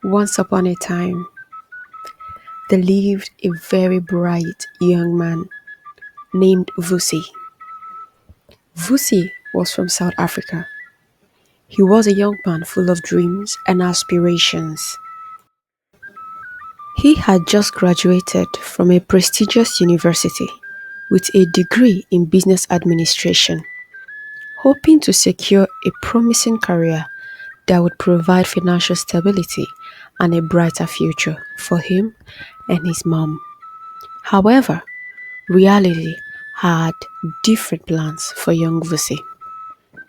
Once upon a time, there lived a very bright young man named Vusi. Vusi was from South Africa. He was a young man full of dreams and aspirations. He had just graduated from a prestigious university with a degree in business administration, hoping to secure a promising career that would provide financial stability and a brighter future for him and his mom. However, reality had different plans for young Vusi.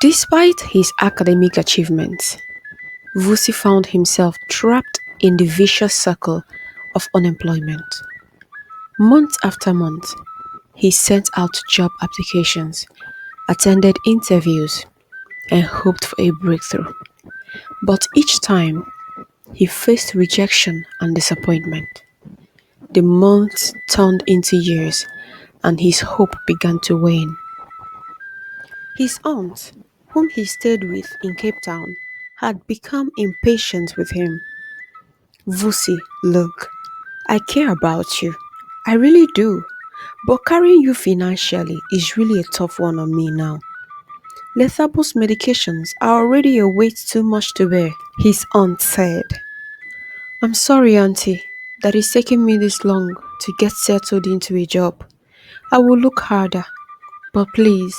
Despite his academic achievements, Vusi found himself trapped in the vicious circle of unemployment. Month after month, he sent out job applications, attended interviews, and hoped for a breakthrough. But each time, he faced rejection and disappointment. The months turned into years, and his hope began to wane. His aunt, whom he stayed with in Cape Town, had become impatient with him. Vusi, look, I care about you. I really do. But carrying you financially is really a tough one on me now. Lethabos medications are already a weight too much to bear, his aunt said. I'm sorry, auntie, that it's taking me this long to get settled into a job. I will look harder, but please,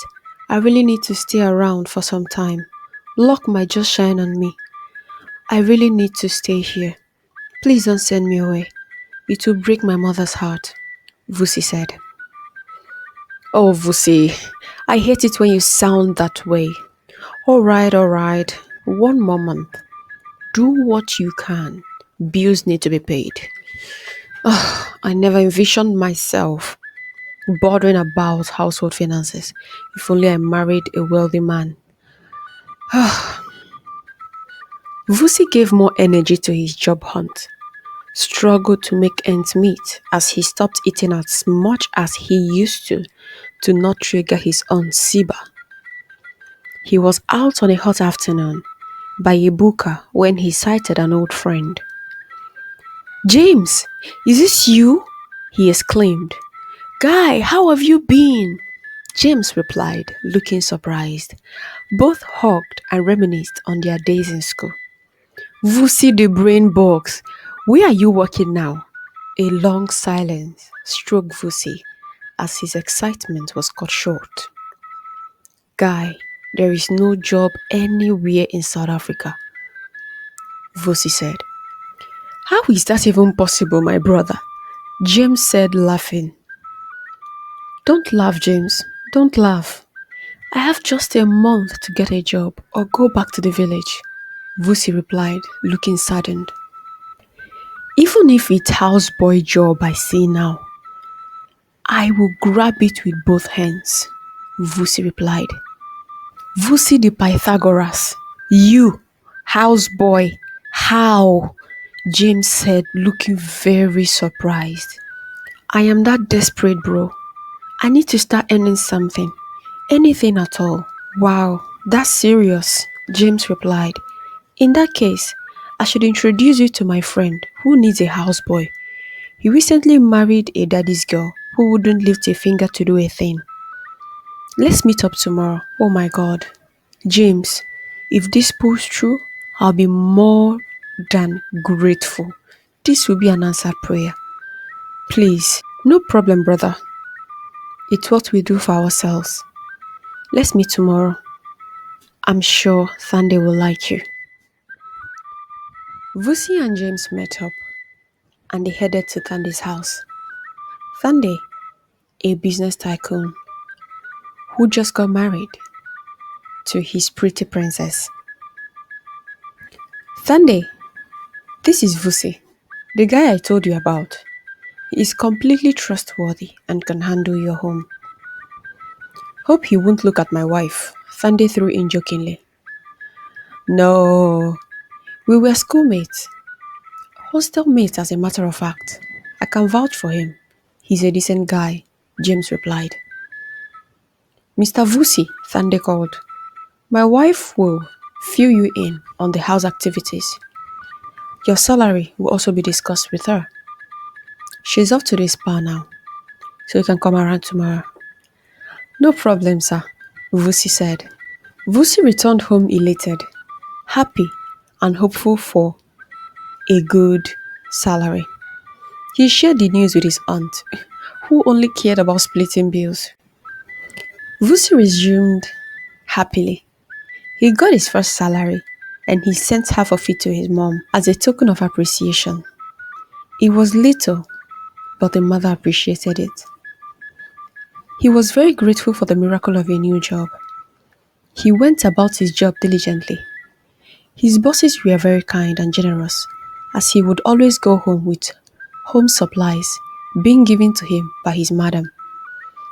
I really need to stay around for some time. Luck might just shine on me. I really need to stay here. Please don't send me away. It will break my mother's heart, Vusi said. Oh, Vusi, I hate it when you sound that way. All right. One more month. Do what you can. Bills need to be paid. I never envisioned myself bothering about household finances. If only I married a wealthy man. Vusi gave more energy to his job hunt, struggled to make ends meet as he stopped eating as much as he used to not trigger his own Siba. He was out on a hot afternoon by a buka when he sighted an old friend. James, is this you? He exclaimed. Guy, how have you been? James replied, looking surprised. Both hugged and reminisced on their days in school. Vusi the brain box, where are you working now? A long silence struck Vusi as his excitement was cut short. Guy, there is no job anywhere in South Africa, Vusi said. How is that even possible, my brother? James said, laughing. Don't laugh, James. Don't laugh. I have just a month to get a job or go back to the village, Vusi replied, looking saddened. Even if it's houseboy job I see now, I will grab it with both hands, Vusi replied. Vusi the Pythagoras, you, houseboy, how? James said, looking very surprised. I am that desperate, bro. I need to start earning something. Anything at all. Wow, that's serious, James replied. In that case, I should introduce you to my friend who needs a houseboy. He recently married a daddy's girl who wouldn't lift a finger to do a thing. Let's meet up tomorrow. Oh my god. James, if this pulls through, I'll be more than grateful. This will be an answered prayer. Please, no problem, brother. It's what we do for ourselves. Let's meet tomorrow. I'm sure Thande will like you. Vusi and James met up and they headed to Thande's house. Thande, a business tycoon who just got married to his pretty princess. Thande, this is Vusi, the guy I told you about. He is completely trustworthy and can handle your home. Hope he won't look at my wife, Thande threw in jokingly. No, we were schoolmates. Hostel mates, as a matter of fact. I can vouch for him. He's a decent guy, James replied. Mr. Vusi, Thande called. My wife will fill you in on the house activities. Your salary will also be discussed with her. She's off to the spa now, so you can come around tomorrow. No problem, sir, Vusi said. Vusi returned home elated, happy, and hopeful for a good salary. He shared the news with his aunt, who only cared about splitting bills. Vusi resumed happily. He got his first salary and he sent half of it to his mom as a token of appreciation. It was little, but the mother appreciated it. He was very grateful for the miracle of a new job. He went about his job diligently. His bosses were very kind and generous, as he would always go home with home supplies being given to him by his madam.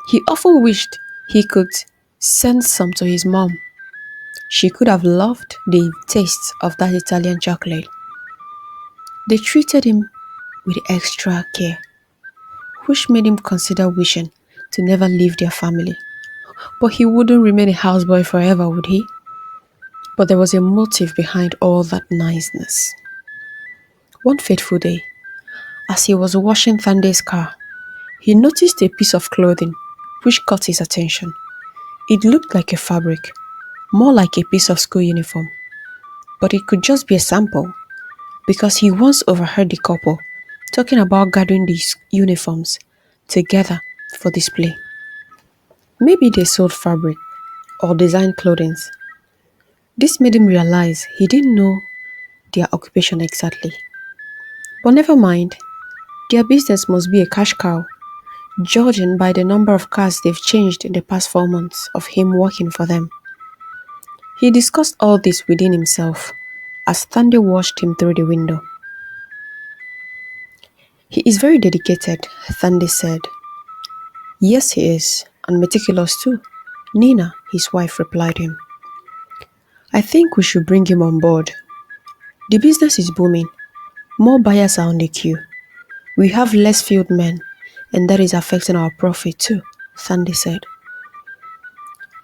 He often wished he could send some to his mom. She could have loved the taste of that Italian chocolate. They treated him with extra care, which made him consider wishing to never leave their family. But he wouldn't remain a houseboy forever, would he? But there was a motive behind all that niceness. One fateful day, as he was washing Thanday's car, he noticed a piece of clothing which caught his attention. It looked like a fabric, more like a piece of school uniform. But it could just be a sample, because he once overheard the couple talking about gathering these uniforms together for display. Maybe they sold fabric or designed clothing. This made him realize he didn't know their occupation exactly. But never mind, their business must be a cash cow, judging by the number of cars they've changed in the past 4 months of him working for them. He discussed all this within himself as Thandi watched him through the window. He is very dedicated, Thandi said. Yes, he is, and meticulous too, Nina, his wife, replied him. I think we should bring him on board. The business is booming. More buyers are on the queue. We have less field men, and that is affecting our profit too, Thandi said.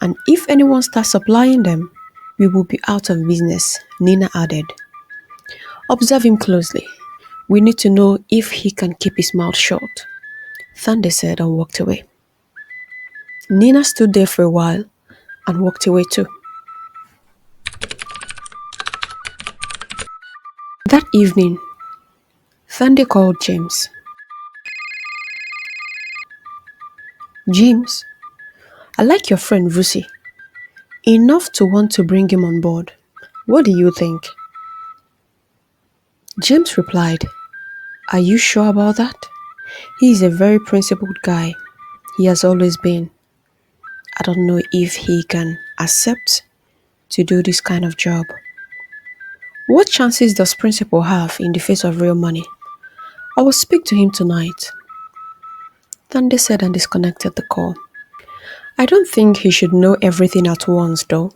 And if anyone starts supplying them, we will be out of business, Nina added. Observe him closely. We need to know if he can keep his mouth shut, Thandi said and walked away. Nina stood there for a while and walked away too. That evening, Thandi called James. James, I like your friend Vusi enough to want to bring him on board. What do you think? James replied, Are you sure about that? He is a very principled guy. He has always been. I don't know if he can accept to do this kind of job. What chances does principal have in the face of real money? I will speak to him tonight. Thandi said and disconnected the call. I don't think he should know everything at once though.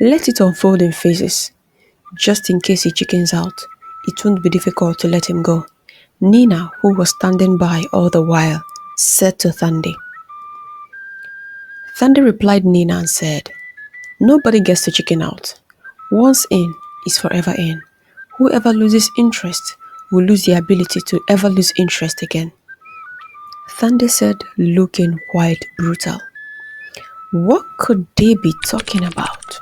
Let it unfold in phases. Just in case he chickens out, it won't be difficult to let him go. Nina, who was standing by all the while, said to Thandi. Thandi replied Nina and said, Nobody gets to chicken out. Once in is forever in. Whoever loses interest will lose the ability to ever lose interest again. Thandi said, looking quite brutal. What could they be talking about?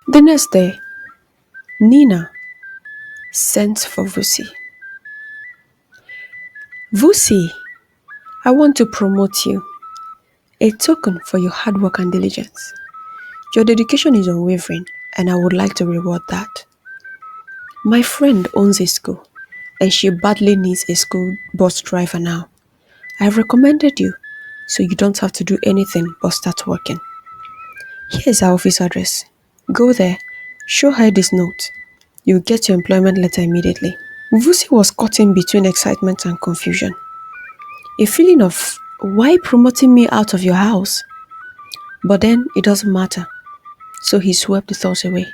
The next day, Nina sent for Vusi. Vusi, I want to promote you. A token for your hard work and diligence. Your dedication is unwavering, and I would like to reward that. My friend owns a school, and she badly needs a school bus driver now. I have recommended you, so you don't have to do anything but start working. Here's our office address. Go there, show her this note. You'll get your employment letter immediately. Vusi was caught in between excitement and confusion. A feeling of, why promoting me out of your house? But then it doesn't matter. So he swept the thoughts away.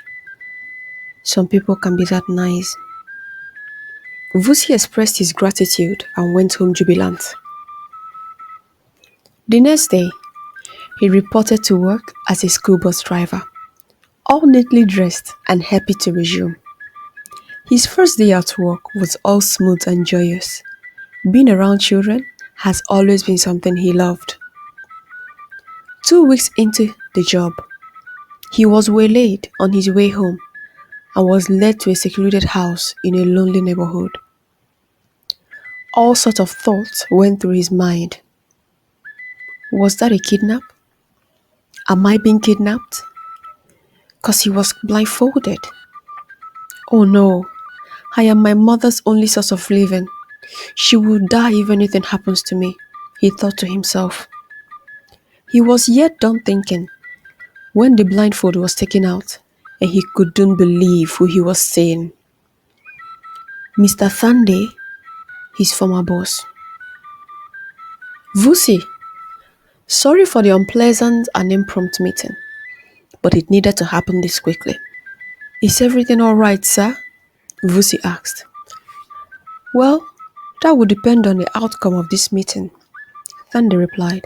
Some people can be that nice. Vusi expressed his gratitude and went home jubilant. The next day, he reported to work as a school bus driver, all neatly dressed and happy to resume. His first day at work was all smooth and joyous. Being around children has always been something he loved. 2 weeks into the job, he was waylaid on his way home and was led to a secluded house in a lonely neighborhood. All sorts of thoughts went through his mind. Was that a kidnap? Am I being kidnapped? Because he was blindfolded. Oh no, I am my mother's only source of living. She will die if anything happens to me, he thought to himself. He was yet done thinking when the blindfold was taken out and he couldn't believe who he was seeing. Mr. Thande, his former boss. Vusi, sorry for the unpleasant and impromptu meeting, but it needed to happen this quickly. Is everything all right, sir? Vusi asked. Well, that would depend on the outcome of this meeting, Thande replied.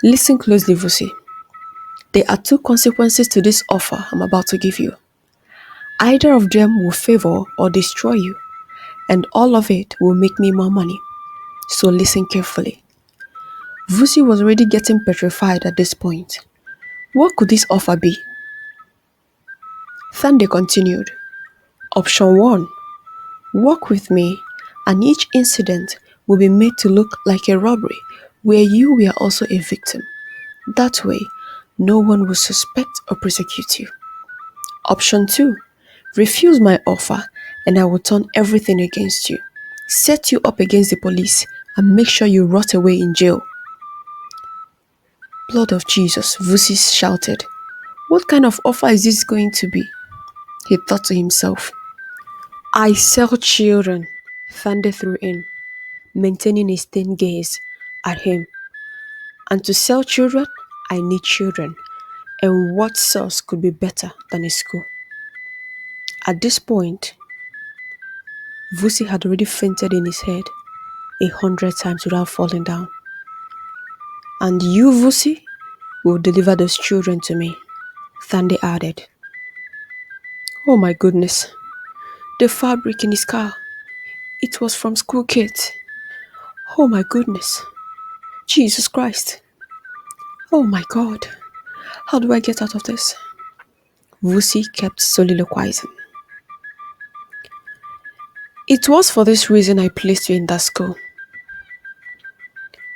Listen closely, Vusi. There are two consequences to this offer I'm about to give you. Either of them will favor or destroy you, and all of it will make me more money. So listen carefully. Vusi was already getting petrified at this point. What could this offer be? Thande continued. Option 1. Work with me, and each incident will be made to look like a robbery where you were also a victim. That way, no one will suspect or prosecute you. Option 2. Refuse my offer and I will turn everything against you, set you up against the police, and make sure you rot away in jail. Blood of Jesus, Vusi shouted. What kind of offer is this going to be? He thought to himself. I sell children, Thande threw in, maintaining a stern gaze at him. And to sell children, I need children. And what source could be better than a school? At this point, Vusi had already fainted in his head 100 times without falling down. And you, Vusi, will deliver those children to me, Thande added. Oh my goodness, the fabric in his car, it was from school kids. Oh my goodness, Jesus Christ. Oh my God, how do I get out of this? Vusi kept soliloquizing. It was for this reason I placed you in that school.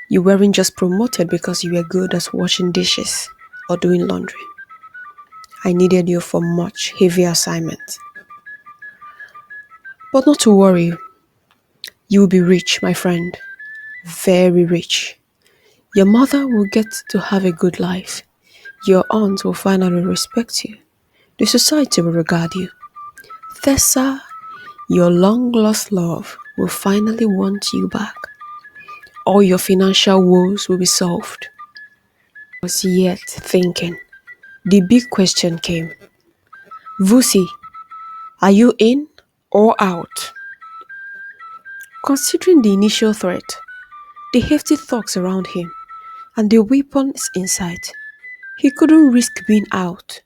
You weren't just promoted because you were good at washing dishes or doing laundry. I needed you for much heavier assignments. But not to worry, you will be rich, my friend. Very rich. Your mother will get to have a good life. Your aunt will finally respect you. The society will regard you. Thessa, your long-lost love will finally want you back. All your financial woes will be solved. I was yet thinking. The big question came. Vusi, are you in or out? Considering the initial threat, the hefty thugs around him, and the weapons inside, he couldn't risk being out.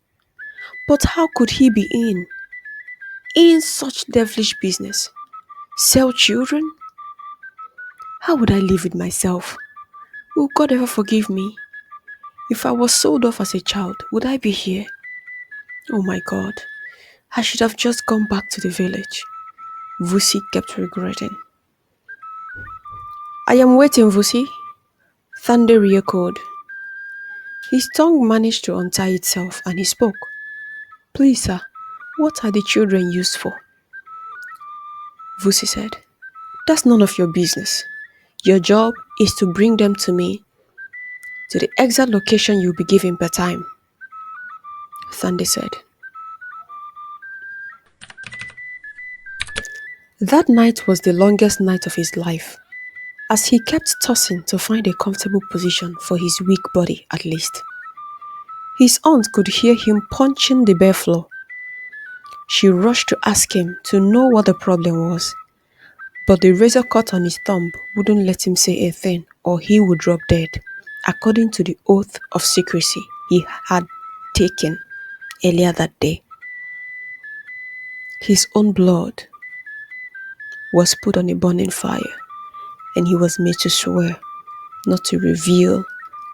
But how could he be in? In such devilish business? Sell children? How would I live with myself? Will God ever forgive me? If I was sold off as a child, would I be here? Oh my God, I should have just gone back to the village. Vusi kept regretting. I am waiting, Vusi. Thunder re-echoed. His tongue managed to untie itself and he spoke. Please, sir, what are the children used for? Vusi said. That's none of your business. Your job is to bring them to me, to the exact location you'll be given per time. Thande said. That night was the longest night of his life, as he kept tossing to find a comfortable position for his weak body at least. His aunt could hear him punching the bare floor. She rushed to ask him to know what the problem was, but the razor cut on his thumb wouldn't let him say a thing or he would drop dead, according to the oath of secrecy he had taken earlier that day. His own blood was put on a burning fire, and he was made to swear not to reveal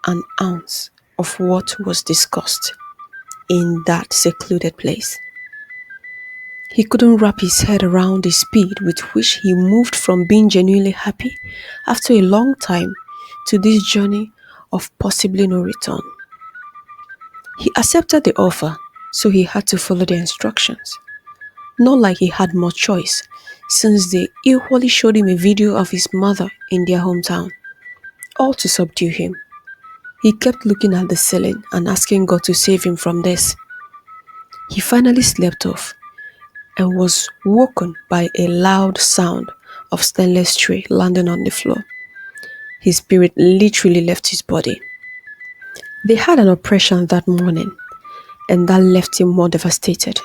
an ounce of what was discussed in that secluded place. He couldn't wrap his head around the speed with which he moved from being genuinely happy after a long time to this journey of possibly no return. He accepted the offer, so he had to follow the instructions. Not like he had much choice, since they equally showed him a video of his mother in their hometown, all to subdue him. He kept looking at the ceiling and asking God to save him from this. He finally slept off and was woken by a loud sound of stainless tray landing on the floor. His spirit literally left his body. They had an operation that morning, and that left him more devastated